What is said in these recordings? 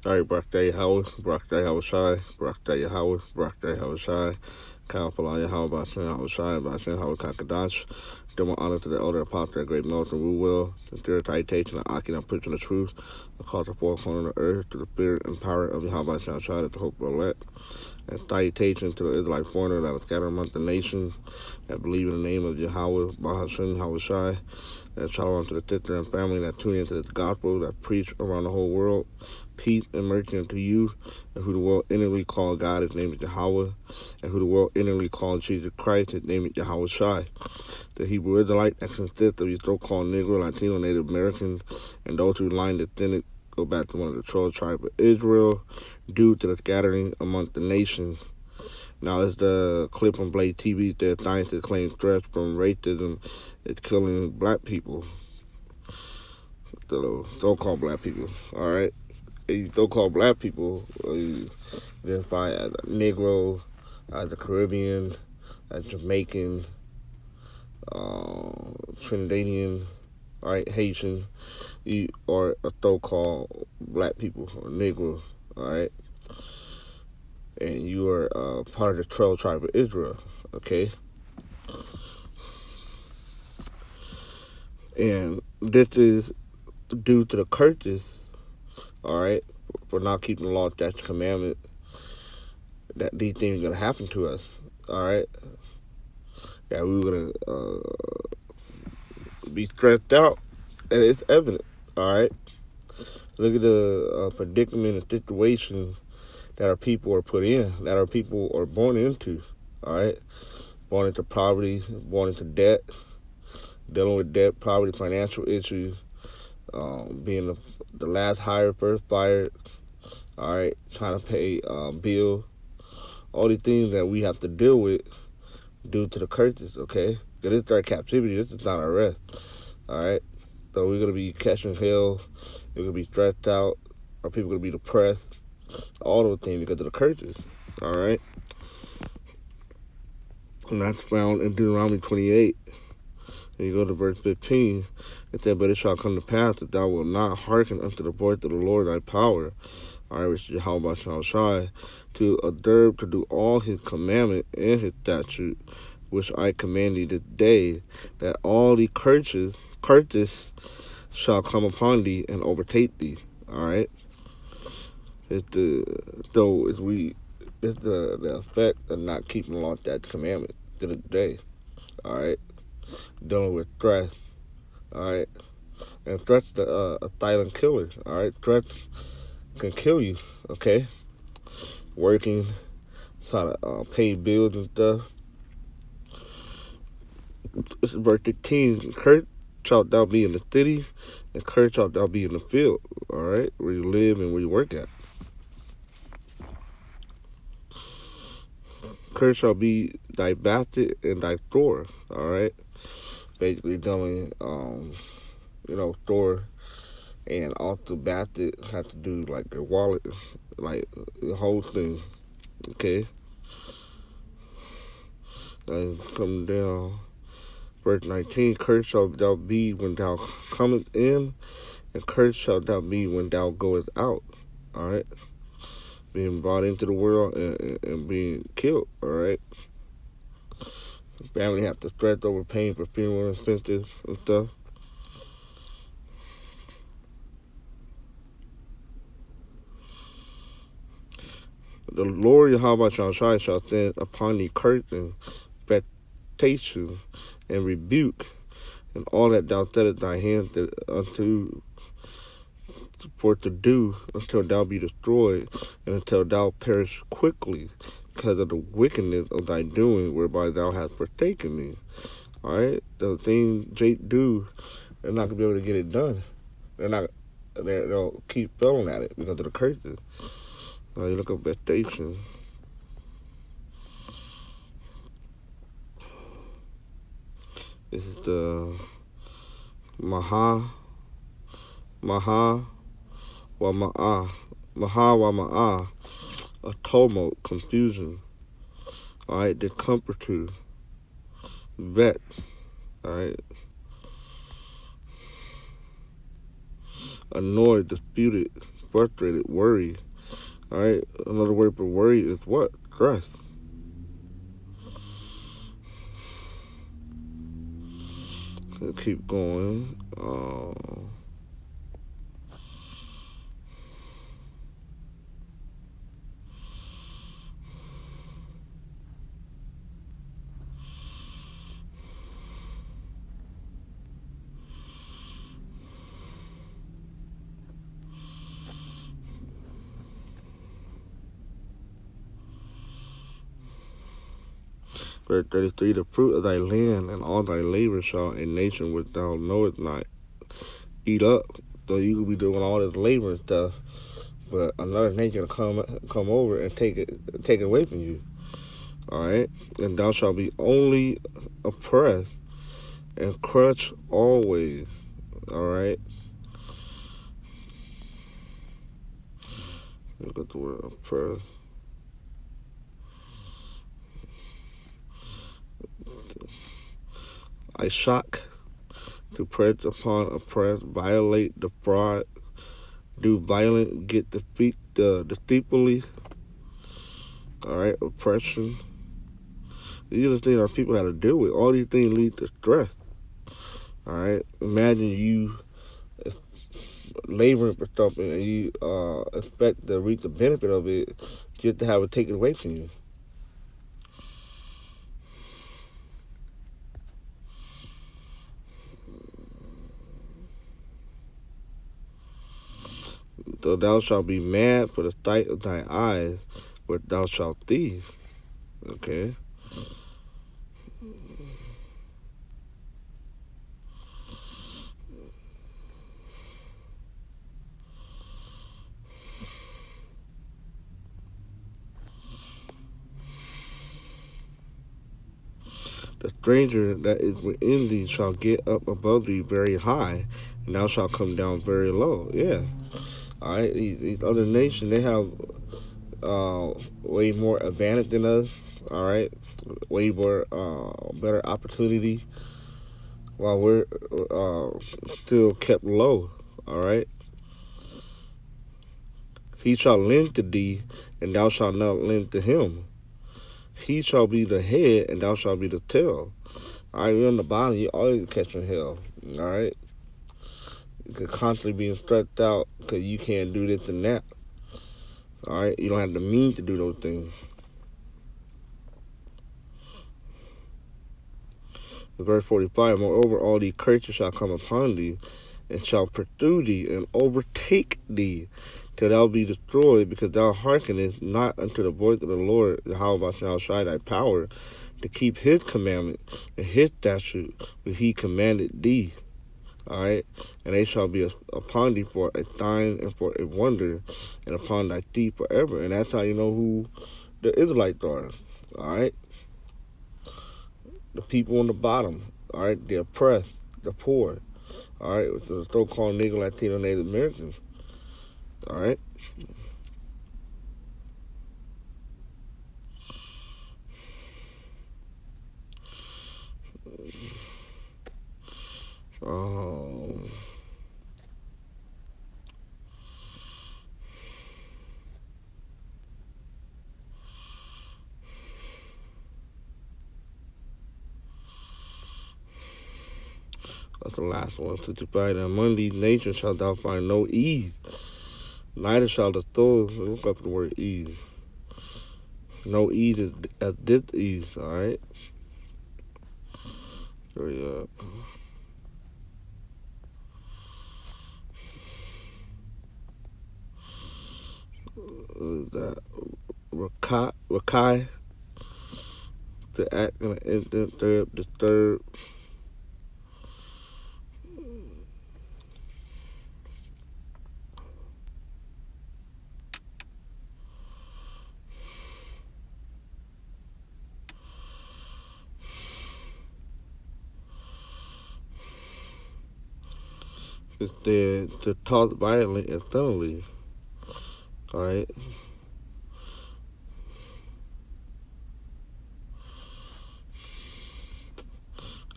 All right, Barakday Howard, Barakday Howard Shai, Barakday Howard, Barakday Howard Shai, Kalpalaya Howard Basin Howard Shai, Basin Howard Kakadash. Double honor to the elder apostle, great Melton Wu Will, sincere citation of Aki and preaching the truth, across the four corners of the earth, to the spirit and power of Yahweh Shai Shai, that the hope will elect. And salutation to the Israelite foreigner that are scattered among the nations that believe in the name of Yahweh, Bahashem, Howard Shai. And shalom to the sister and family that tune into the gospel that preach around the whole world. Peace and mercy unto you, and who the world inwardly call God, his name is Yahweh, and who the world inwardly call Jesus Christ, his name is Yahweh Shai. The Hebrew Israelite that consists of your so-called Negro, Latino, Native Americans, and those who line descended go back to one of the 12 tribes of Israel due to the scattering amongst the nations. Now, it's the clip from Blade TV that scientists claim stress from racism is killing black people, the so-called black people, all right? So-called black people identify as a Negro, as a Caribbean, as Jamaican, Trinidadian, all right, Haitian, or a so-called black people or Negro, all right, and you are part of the 12 tribe of Israel, okay, and this is due to the curses, all right, for not keeping the law, statute, commandment, that these things are gonna happen to us, all right, that we were gonna be stressed out, and it's evident, all right. Look at the predicament and situation that our people are put in, that our people are born into, all right? Born into poverty, born into debt, dealing with debt, poverty, financial issues, being the last hired, first fired, all right? Trying to pay bill, all these things that we have to deal with due to the curses, okay? Because it's our captivity, this is not our rest, all right? So we're going to be catching hell, we're going to be stressed out, our people are going to be depressed, all those things because of the curses, all right? And that's found in Deuteronomy 28. And you go to verse 15, it said, but it shall come to pass that thou wilt not hearken unto the voice of the Lord thy power, all right, which is Yahweh shall shai, to observe to do all his commandment and his statute, which I command thee this day, that all the curses shall come upon thee and overtake thee, all right? It's the effect of not keeping the law, that commandment to this day. All right, dealing with stress. All right, and stress is a silent killer. All right, stress can kill you. Okay, working, trying to pay bills and stuff. This is verse 16. Cursed shalt thou be in the city, and cursed shalt thou be in the field. All right, where you live and where you work at. Cursed shall be thy basket and thy store. All right, basically dealing, store, and also basket has to do like your wallet, like the whole thing. Okay, and come down. Verse 19, cursed shalt thou be when thou comest in, and cursed shalt thou be when thou goest out. All right, being brought into the world and being killed. All right, family have to stress over paying for funeral expenses and stuff. The Lord Yahweh shall send upon thee curses, vexation, and rebuke, and all that thou settest thy hands unto for to do, until thou be destroyed, and until thou perish quickly, because of the wickedness of thy doing, whereby thou hast forsaken me. All right, the things they do, they're not gonna be able to get it done. They'll keep failing at it because of the curses. You look up vegetation. This is the Maha wa Ma'ah, a tumult, confusion, all right, discomfortude, vex, all right, annoyed, disputed, frustrated, worry. All right. Another word for worry is what? Stress. Let's keep going. Verse 33, the fruit of thy land and all thy labor shall a nation which thou knowest not eat up. So you could be doing all this labor and stuff, but another nation will come over and take it away from you. All right, and thou shalt be only oppressed and crushed always. All right. Look at the word oppressed. I shock to press upon oppressed, violate, defraud, do violent, get defeat, deceitfully. All right, oppression. These are the things our people have to deal with. All these things lead to stress. All right, imagine you laboring for something and you expect to reap the benefit of it just to have it taken away from you. So thou shalt be mad for the sight of thy eyes, but thou shalt thieve. Okay. The stranger that is within thee shall get up above thee very high, and thou shalt come down very low. Yeah. All right. These other nations, they have way more advantage than us. All right. Way more better opportunity, while we're still kept low. All right. He shall lend to thee, and thou shalt not lend to him. He shall be the head, and thou shalt be the tail. All right, you're on the bottom, you always catching hell. All right, you could constantly being stressed out because you can't do this and that. All right, you don't have the means to do those things. Verse 45, moreover, all these curses shall come upon thee, and shall pursue thee, and overtake thee, till thou be destroyed, because thou hearkenest not unto the voice of the Lord, Yahweh shall show thy power, to keep his commandment and his statute, which he commanded thee. All right, and they shall be upon thee for a sign and for a wonder, and upon thy feet forever. And that's how you know who the Israelites are. All right, the people on the bottom. All right, the oppressed, the poor. All right, the so-called Negro, Latino, Native Americans. All right. That's the last one. 65. And among these nations shalt thou find no ease, neither shall the soul. Look up the word ease. No ease is at this ease. All right. Hurry up. That Rakai, to act in an instant, disturb. It's there to talk violently and thoroughly. All right.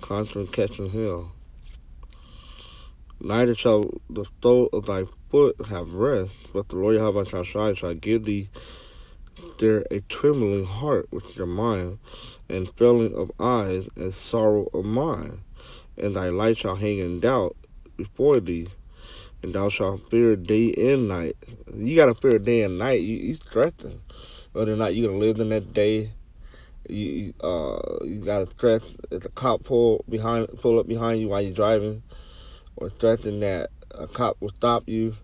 Constant catching hell. Neither shall the soul of thy foot have rest, but the Lord Yahweh shall give thee there a trembling heart with your mind, and failing of eyes, and sorrow of mind. And thy light shall hang in doubt before thee, and thou shalt fear day and night. You gotta fear day and night. You stressing whether or not you gonna live in that day. You gotta stress if the cop pull up behind you while you're driving, or stressing that a cop will stop you.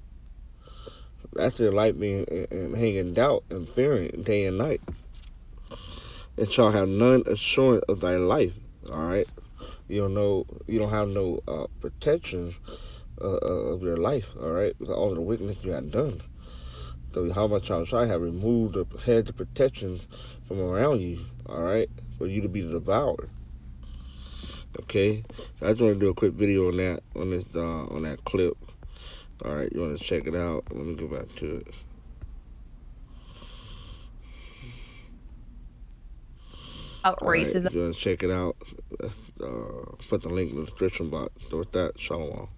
That's your light being and hanging doubt and fearing day and night. And shall have none assurance of thy life. All right, you don't have no protection of your life. All right, with all the wickedness you have done. So how much I have removed the hedge of protection from around you. All right, for you to be devoured. Okay, so I just want to do a quick video on that on that clip. All right, you want to check it out? Let me go back to it. Racism. Right, you want to check it out? Put the link in the description box. So with that, shalom.